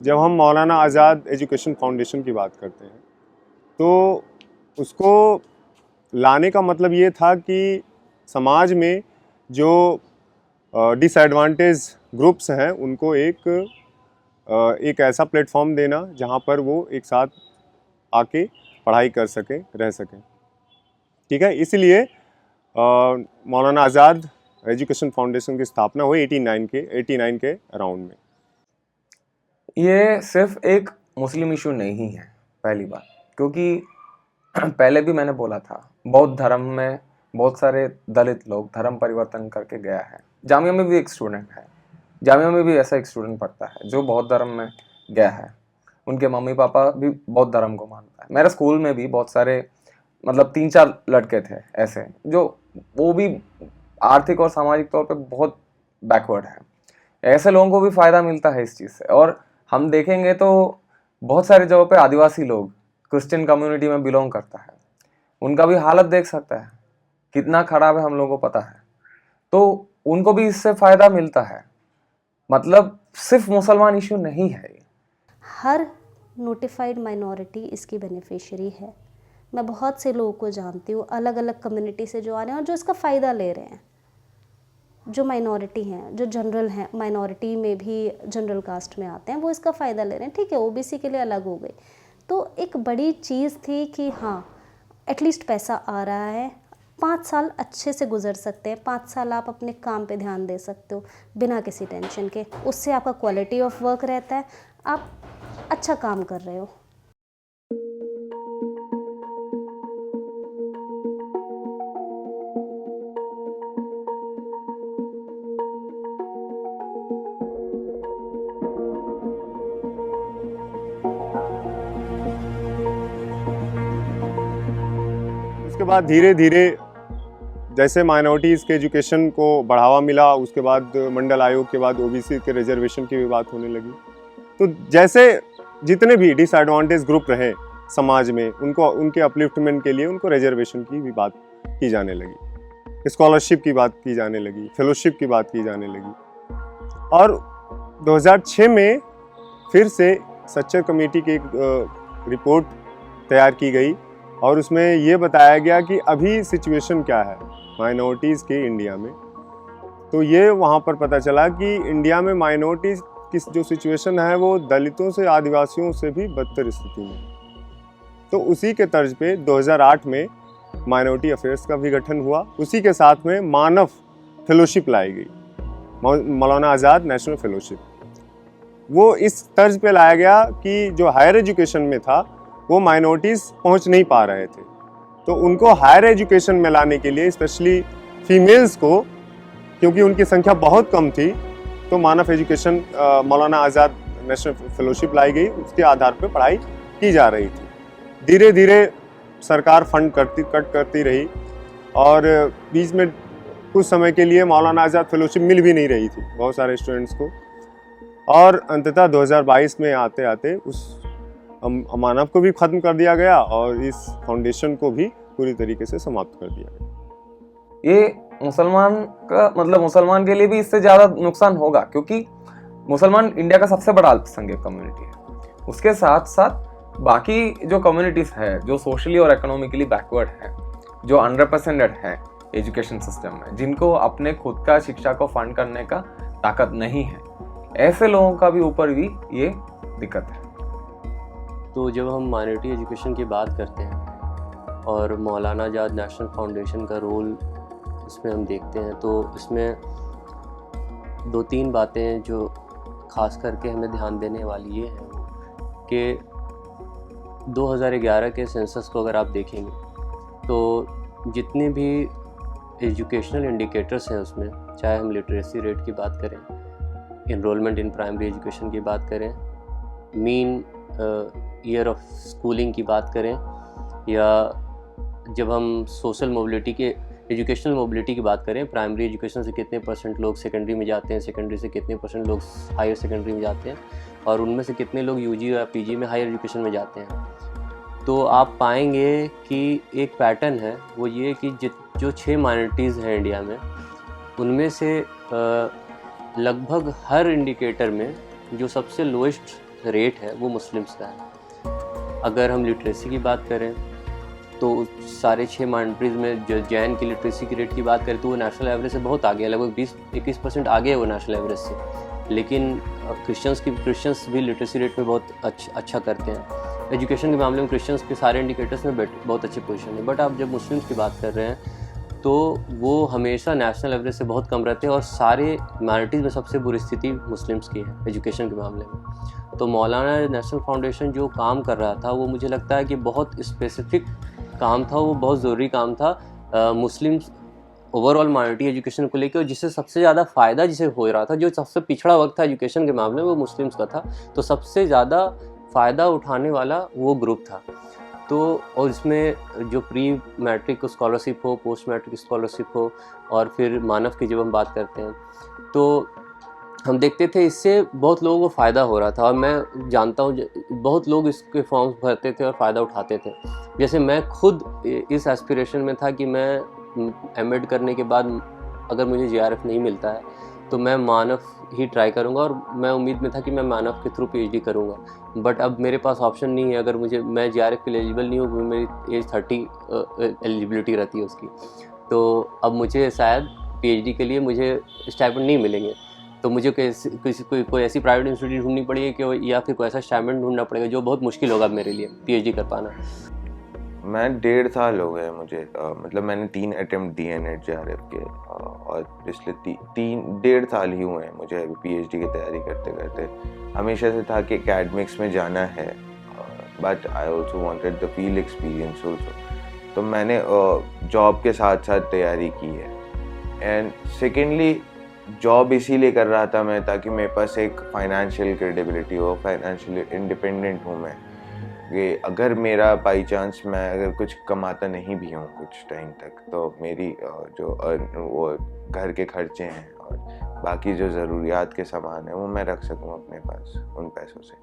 जब हम मौलाना आज़ाद education foundation की बात करते हैं तो उसको लाने का मतलब ये था कि समाज में जो डिसएडवांटेज ग्रुप्स हैं उनको एक ऐसा प्लेटफॉर्म देना जहाँ पर वो एक साथ आके पढ़ाई कर सकें, रह सकें। ठीक है, इसलिए मौलाना आज़ाद एजुकेशन फाउंडेशन की स्थापना हुई 89 के अराउंड में। ये सिर्फ एक मुस्लिम इशू नहीं है, पहली बात, क्योंकि पहले भी मैंने बोला था बौद्ध धर्म में बहुत सारे दलित लोग धर्म परिवर्तन करके गया है। जामिया में भी एक स्टूडेंट है, जामिया में भी ऐसा एक स्टूडेंट पढ़ता है जो बौद्ध धर्म में गया है। उनके मम्मी पापा भी बौद्ध धर्म को मानता है। मेरे स्कूल में भी बहुत सारे मतलब 3-4 लड़के थे ऐसे जो वो भी आर्थिक और सामाजिक तौर पे बहुत बैकवर्ड है। ऐसे लोगों को भी फ़ायदा मिलता है इस चीज़ से। और हम देखेंगे तो बहुत सारी जगहों पे आदिवासी लोग क्रिश्चियन कम्युनिटी में बिलोंग करता है, उनका भी हालत देख सकता है कितना खराब है, हम लोगों को पता है। तो उनको भी इससे फ़ायदा मिलता है। मतलब सिर्फ मुसलमान इशू नहीं है ये। हर नोटिफाइड माइनॉरिटी इसकी बेनिफिशियरी है। मैं बहुत से लोगों को जानती हूँ अलग अलग कम्युनिटी से जो आ रहे हैं और जो इसका फ़ायदा ले रहे हैं। जो माइनॉरिटी हैं, जो जनरल हैं, माइनॉरिटी में भी जनरल कास्ट में आते हैं, वो इसका फ़ायदा ले रहे हैं। ठीक है, ओबीसी के लिए अलग हो गई। तो एक बड़ी चीज़ थी कि हाँ एटलीस्ट पैसा आ रहा है, 5 साल अच्छे से गुजर सकते हैं, 5 साल आप अपने काम पे ध्यान दे सकते हो बिना किसी टेंशन के। उससे आपका क्वालिटी ऑफ वर्क रहता है, आप अच्छा काम कर रहे हो। उसके बाद धीरे धीरे जैसे माइनॉरिटीज़ के एजुकेशन को बढ़ावा मिला, उसके बाद मंडल आयोग के बाद ओबीसी के रिजर्वेशन की भी बात होने लगी। तो जैसे जितने भी डिसएडवांटेज ग्रुप रहे समाज में, उनको उनके अपलिफ्टमेंट के लिए उनको रिजर्वेशन की भी बात की जाने लगी, स्कॉलरशिप की बात की जाने लगी, फेलोशिप की बात की जाने लगी। और 2006 में फिर से सच्चर कमेटी की एक रिपोर्ट तैयार की गई और उसमें ये बताया गया कि अभी सिचुएशन क्या है माइनॉरिटीज़ के इंडिया में। तो ये वहाँ पर पता चला कि इंडिया में माइनॉरिटीज़ की जो सिचुएशन है वो दलितों से, आदिवासियों से भी बदतर स्थिति में। तो उसी के तर्ज पे 2008 में माइनॉरिटी अफेयर्स का भी गठन हुआ। उसी के साथ में मानव फेलोशिप लाई गई, मौलाना आज़ाद नेशनल फेलोशिप। वो इस तर्ज पे लाया गया कि जो हायर एजुकेशन में था वो माइनॉरिटीज़ पहुंच नहीं पा रहे थे, तो उनको हायर एजुकेशन में लाने के लिए स्पेशली फीमेल्स को, क्योंकि उनकी संख्या बहुत कम थी, तो मानव एजुकेशन मौलाना आज़ाद नेशनल फेलोशिप लाई गई। उसके आधार पर पढ़ाई की जा रही थी। धीरे धीरे सरकार फंड कट करती रही और बीच में कुछ समय के लिए मौलाना आज़ाद फेलोशिप मिल भी नहीं रही थी बहुत सारे स्टूडेंट्स को। और अंततः 2022 में आते आते उस मानव को भी ख़त्म कर दिया गया और इस फाउंडेशन को भी पूरी तरीके से समाप्त कर दिया गया। ये मुसलमान का मतलब मुसलमान के लिए भी इससे ज़्यादा नुकसान होगा, क्योंकि मुसलमान इंडिया का सबसे बड़ा अल्पसंख्यक कम्युनिटी है। उसके साथ साथ बाकी जो कम्युनिटीज़ है जो सोशली और इकोनॉमिकली बैकवर्ड है, जो अंडररिप्रेजेंटेड है एजुकेशन सिस्टम में, जिनको अपने खुद का शिक्षा को फंड करने का ताकत नहीं है, ऐसे लोगों का भी ऊपर भी ये दिक्कत है। तो जब हम माइनॉरिटी एजुकेशन की बात करते हैं और मौलाना आज़ाद नेशनल फाउंडेशन का रोल इसमें हम देखते हैं, तो इसमें 2-3 बातें जो खास करके हमें ध्यान देने वाली ये है कि 2011 के सेंसस को अगर आप देखेंगे तो जितने भी एजुकेशनल इंडिकेटर्स हैं उसमें, चाहे हम लिटरेसी रेट की बात करें, इनरोलमेंट इन प्राइमरी एजुकेशन की बात करें, मीन ईयर ऑफ स्कूलिंग की बात करें, या जब हम सोशल मोबिलिटी के एजुकेशनल मोबिलिटी की बात करें, प्राइमरी एजुकेशन से कितने % लोग सेकेंडरी में जाते हैं, सेकेंडरी से कितने % लोग हायर सेकेंडरी में जाते हैं, और उनमें से कितने लोग यूजी या पीजी में हायर एजुकेशन में जाते हैं, तो आप पाएंगे कि एक पैटर्न है। वो ये कि जो 6 माइनॉरिटीज़ हैं इंडिया में, उनमें से लगभग हर इंडिकेटर में जो सबसे लोएस्ट रेट है वो मुस्लिम्स का है। अगर हम लिटरेसी की बात करें तो सारे 6 माइनॉरिटीज़ में जो जैन की लिटरेसी की रेट की बात करें तो वो नेशनल एवरेज से बहुत आगे है, लगभग 20-21% आगे है वो नेशनल एवरेज से। लेकिन क्रिश्चियंस भी लिटरेसी रेट में बहुत अच्छा करते हैं। एजुकेशन के मामले में क्रिश्चियंस के सारे इंडिकेटर्स में बहुत अच्छी पोजीशन है। बट आप जब मुस्लिम्स की बात कर रहे हैं तो वो हमेशा नेशनल एवरेज से बहुत कम रहते हैं और सारे माइनॉरिटीज़ में सबसे बुरी स्थिति मुस्लिम्स की है एजुकेशन के मामले में। तो मौलाना नेशनल फाउंडेशन जो काम कर रहा था वो मुझे लगता है कि बहुत स्पेसिफिक काम था, वो बहुत ज़रूरी काम था मुस्लिम्स ओवरऑल माइनॉरिटी एजुकेशन को लेकर, और जिससे सबसे ज़्यादा फ़ायदा जिसे हो रहा था, जो सबसे पिछड़ा वक्त था एजुकेशन के मामले में वो मुस्लिम्स का था। तो सबसे ज़्यादा फ़ायदा उठाने वाला वो ग्रुप था। तो और इसमें जो प्री मैट्रिक स्कॉलरशिप हो, पोस्ट मैट्रिक स्कॉलरशिप हो और फिर मानव की जब हम बात करते हैं तो हम देखते थे इससे बहुत लोगों को फ़ायदा हो रहा था। और मैं जानता हूँ बहुत लोग इसके फॉर्म्स भरते थे और फ़ायदा उठाते थे। जैसे मैं खुद इस एस्पिरेशन में था कि मैं एमएड करने के बाद अगर मुझे जीआरएफ नहीं मिलता है तो मैं मानव ही ट्राई करूँगा, और मैं उम्मीद में था कि मैं मानव के थ्रू पीएचडी करूँगा। बट अब मेरे पास ऑप्शन नहीं है, अगर मैं जीआरएफ के लिए एलिजिबल नहीं हूँ, मेरी एज 30 एलिजिबिलिटी रहती है उसकी। तो अब मुझे शायद पीएचडी के लिए मुझे स्टाइपेंड नहीं मिलेंगे, तो मुझे कोई ऐसी प्राइवेट इंस्टीट्यूट ढूंढनी पड़ेगी कि या फिर कोई ऐसा स्टाइपेंड ढूंढना पड़ेगा, जो बहुत मुश्किल होगा मेरे लिए पीएचडी कर पाना। मैं 1.5 साल हो गए मुझे, मतलब मैंने 3 अटेम्प्ट दिए नेट जीआरएफ के, और पिछले 1.5 साल ही हुए हैं मुझे अभी पीएचडी की तैयारी करते करते। हमेशा से था कि एकेडमिक्स में जाना है, but I also wanted the field experience also. तो मैंने जॉब के साथ साथ तैयारी की है। एंड सेकेंडली जॉब इसीलिए कर रहा था मैं ताकि मेरे पास एक फाइनेंशियल क्रेडिबिलिटी हो, फाइनेंशियली इंडिपेंडेंट हूँ मैं, कि अगर मेरा बाई चांस मैं अगर कुछ कमाता नहीं भी हूँ कुछ टाइम तक, तो मेरी जो वो घर के खर्चे हैं और बाकी जो ज़रूरियात के सामान है वो मैं रख सकूँ अपने पास उन पैसों से।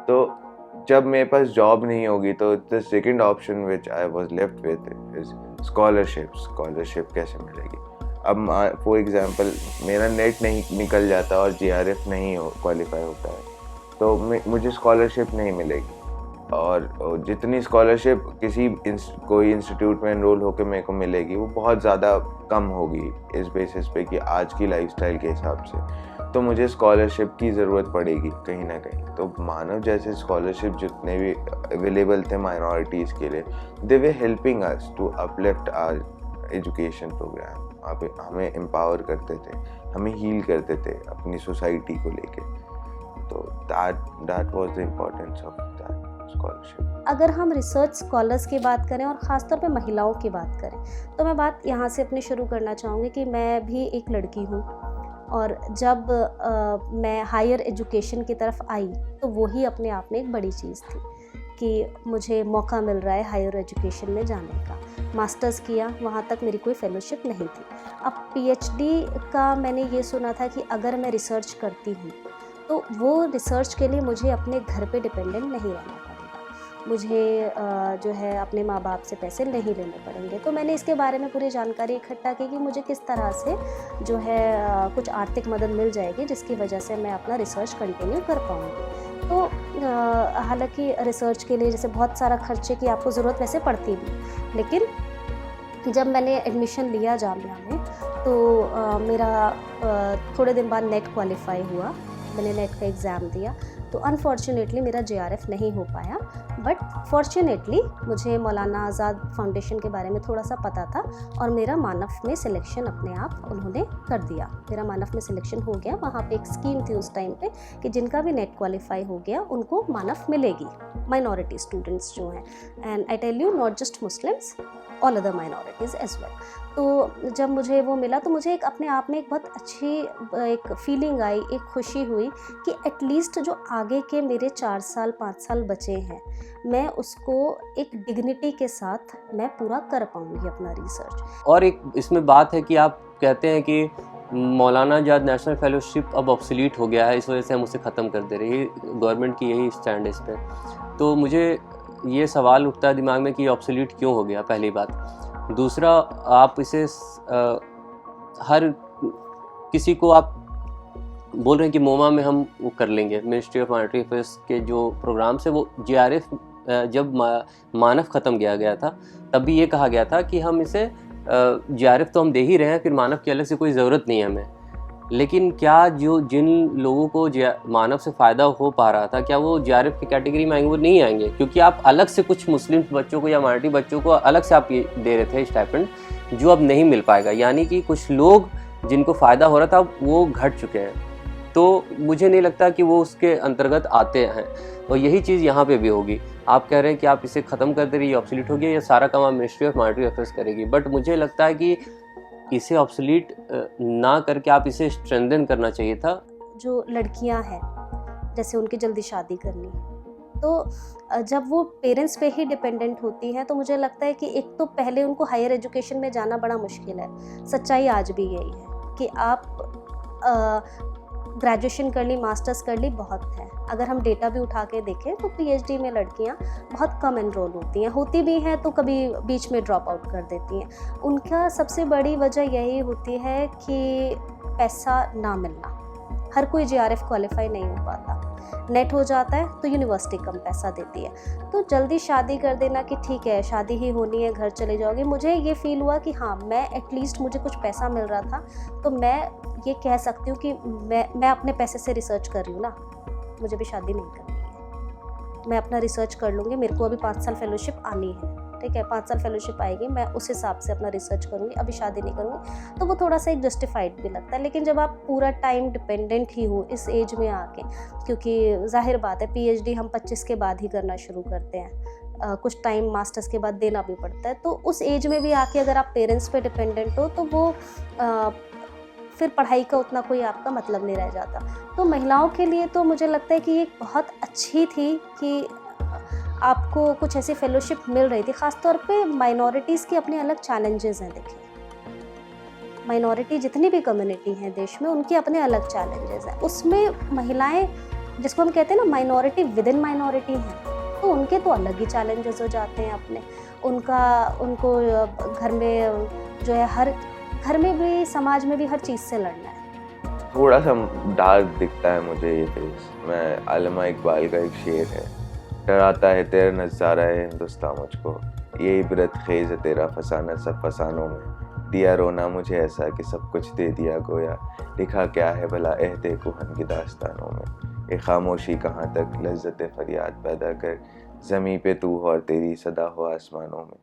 तो जब मेरे पास जॉब नहीं होगी तो the second option which I was left with is scholarship कैसे मिलेगी। अब फॉर एग्जांपल मेरा नेट नहीं निकल जाता और जीआरएफ नहीं क्वालिफाई होता है तो मुझे स्कॉलरशिप नहीं मिलेगी, और जितनी स्कॉलरशिप कोई इंस्टीट्यूट में एनरोल होकर मेरे को मिलेगी वो बहुत ज़्यादा कम होगी इस बेसिस पे कि आज की लाइफस्टाइल के हिसाब से। तो मुझे स्कॉलरशिप की ज़रूरत पड़ेगी कहीं ना कहीं। तो मानव जैसे स्कॉलरशिप जितने भी अवेलेबल थे माइनॉरिटीज़ के लिए, they were helping us to uplift our education program. हमें एम्पावर करते थे, हमें हील करते थे अपनी सोसाइटी को लेके। तो that was the importance of that scholarship. अगर हम रिसर्च स्कॉलर्स की बात करें और ख़ासतौर पे महिलाओं की बात करें तो मैं बात यहाँ से अपनी शुरू करना चाहूँगी कि मैं भी एक लड़की हूँ, और जब मैं हायर एजुकेशन की तरफ आई तो वही अपने आप में एक बड़ी चीज़ थी कि मुझे मौका मिल रहा है हायर एजुकेशन में जाने का। मास्टर्स किया, वहाँ तक मेरी कोई फेलोशिप नहीं थी। अब पीएचडी का मैंने ये सुना था कि अगर मैं रिसर्च करती हूँ तो वो रिसर्च के लिए मुझे अपने घर पे डिपेंडेंट नहीं रहना पड़ेगा, मुझे जो है अपने माँ बाप से पैसे नहीं लेने पड़ेंगे। तो मैंने इसके बारे में पूरी जानकारी इकट्ठा की कि मुझे किस तरह से जो है कुछ आर्थिक मदद मिल जाएगी जिसकी वजह से मैं अपना रिसर्च कंटिन्यू कर पाऊँगी। तो हालांकि रिसर्च के लिए जैसे बहुत सारा खर्चे की आपको ज़रूरत वैसे पड़ती भी, लेकिन जब मैंने एडमिशन लिया जामिया में तो मेरा थोड़े दिन बाद नेट क्वालिफाई हुआ, मैंने नेट का एग्ज़ाम दिया। तो अनफॉर्चुनेटली मेरा जीआरएफ नहीं हो पाया, बट फॉर्चुनेटली मुझे मौलाना आज़ाद फाउंडेशन के बारे में थोड़ा सा पता था और मेरा मानव में सिलेक्शन अपने आप उन्होंने कर दिया। मेरा मानव में सिलेक्शन हो गया। वहाँ पे एक स्कीम थी उस टाइम पे कि जिनका भी नेट क्वालिफाई हो गया उनको मानव मिलेगी, माइनॉरिटी स्टूडेंट्स जो हैं। And I tell you not just Muslims, all other minorities as well. तो जब मुझे वो मिला तो मुझे एक अपने आप में एक बहुत अच्छी एक फीलिंग आई, एक खुशी हुई कि एटलीस्ट जो आगे के मेरे 4 साल 5 साल बचे हैं मैं उसको एक डिग्निटी के साथ मैं पूरा कर पाऊँगी अपना रिसर्च। और एक इसमें बात है कि आप कहते हैं कि मौलाना आज़ाद नेशनल फेलोशिप अब ऑब्सोलीट हो गया है, इस वजह से हम उसे ख़त्म कर दे रहे हैं। गवर्नमेंट की यही स्टैंड है इस पर। तो मुझे ये सवाल उठता है दिमाग में कि ऑब्सोलीट क्यों हो गया, पहली बात। दूसरा, आप इसे हर किसी को आप बोल रहे हैं कि मोमा में हम वो कर लेंगे, मिनिस्ट्री ऑफ मॉनेटरी अफेयर्स के जो प्रोग्राम से वो JRF जब मानव ख़त्म किया गया था तब भी ये कहा गया था कि हम इसे JRF तो हम दे ही रहे हैं, फिर मानव की अलग से कोई ज़रूरत नहीं है हमें। लेकिन क्या जिन लोगों को मानव से फ़ायदा हो पा रहा था, क्या वो JRF की कैटेगरी में आएंगे? वो नहीं आएंगे, क्योंकि आप अलग से कुछ मुस्लिम बच्चों को या माइनॉरिटी बच्चों को अलग से आप ये दे रहे थे स्टाइपेंड, जो अब नहीं मिल पाएगा। यानी कि कुछ लोग जिनको फ़ायदा हो रहा था वो घट चुके हैं, तो मुझे नहीं लगता कि वो उसके अंतर्गत आते हैं। और यही चीज़ यहाँ पे भी होगी। आप कह रहे हैं कि आप इसे ख़त्म कर दे रही, ये ऑब्सोलीट हो गया, या सारा काम आप मिनिस्ट्री ऑफ मॉनेटरी अफेयर्स करेगी। बट मुझे लगता है कि इसे ऑब्सोलीट ना करके आप इसे स्ट्रेंथन करना चाहिए था। जो लड़कियां हैं, जैसे उनकी जल्दी शादी करनी, तो जब वो पेरेंट्स पे ही डिपेंडेंट होती हैं तो मुझे लगता है कि एक तो पहले उनको हायर एजुकेशन में जाना बड़ा मुश्किल है। सच्चाई आज भी यही है कि आप ग्रेजुएशन कर ली, मास्टर्स कर ली, बहुत है। अगर हम डेटा भी उठा के देखें तो PhD में लड़कियां बहुत कम एनरोल होती भी हैं तो कभी बीच में ड्रॉप आउट कर देती हैं। उनका सबसे बड़ी वजह यही होती है कि पैसा ना मिलना। हर कोई JRF क्वालिफाई नहीं हो पाता, नेट हो जाता है तो यूनिवर्सिटी कम पैसा देती है। तो जल्दी शादी कर देना कि ठीक है शादी ही होनी है, घर चले जाओगे। मुझे ये फील हुआ कि हाँ, मैं एटलीस्ट मुझे कुछ पैसा मिल रहा था तो मैं ये कह सकती हूँ कि मैं अपने पैसे से रिसर्च कर लूँ ना, मुझे भी शादी नहीं करनी है, मैं अपना रिसर्च कर लूँगी। मेरे को अभी 5 साल फेलोशिप आनी है, ठीक है, 5 साल फेलोशिप आएगी, मैं उस हिसाब से अपना रिसर्च करूँगी, अभी शादी नहीं करूँगी। तो वो थोड़ा सा एक जस्टिफाइड भी लगता है। लेकिन जब आप पूरा टाइम डिपेंडेंट ही हो इस एज में आके, क्योंकि जाहिर बात है PhD हम 25 के बाद ही करना शुरू करते हैं, कुछ टाइम मास्टर्स के बाद देना भी पड़ता है। तो उस एज में भी आके अगर आप पेरेंट्स पे डिपेंडेंट हो तो वो फिर पढ़ाई का उतना कोई आपका मतलब नहीं रह जाता। तो महिलाओं के लिए तो मुझे लगता है कि ये बहुत अच्छी थी कि आपको कुछ ऐसी फेलोशिप मिल रही थी। ख़ासतौर पे माइनॉरिटीज़ के अपने अलग चैलेंजेस हैं। देखिए, माइनॉरिटी जितनी भी कम्युनिटी हैं देश में, उनके अपने अलग चैलेंजेस हैं। उसमें महिलाएं, जिसको हम कहते हैं ना माइनॉरिटी विद इन माइनॉरिटी हैं, तो उनके तो अलग ही चैलेंजेस हो जाते हैं अपने। उनको घर में जो है, हर घर में भी समाज में भी हर चीज़ से लड़ना है। थोड़ा सा डार्क दिखता है मुझे ये फेस। मैं आलमा इकबाल का एक शेर है, डराता है तेरा नज़ारा है हिंदुस्तान मुझको, ये इबरत खेज है तेरा फसाना सब फसानों में, दिया रोना मुझे ऐसा कि सब कुछ दे दिया गोया, लिखा क्या है भला अहदे कुहन की दास्तानों में, ये खामोशी कहाँ तक लज्जत फरियाद पैदा कर, ज़मीं पे तू हो और तेरी सदा हो आसमानों में।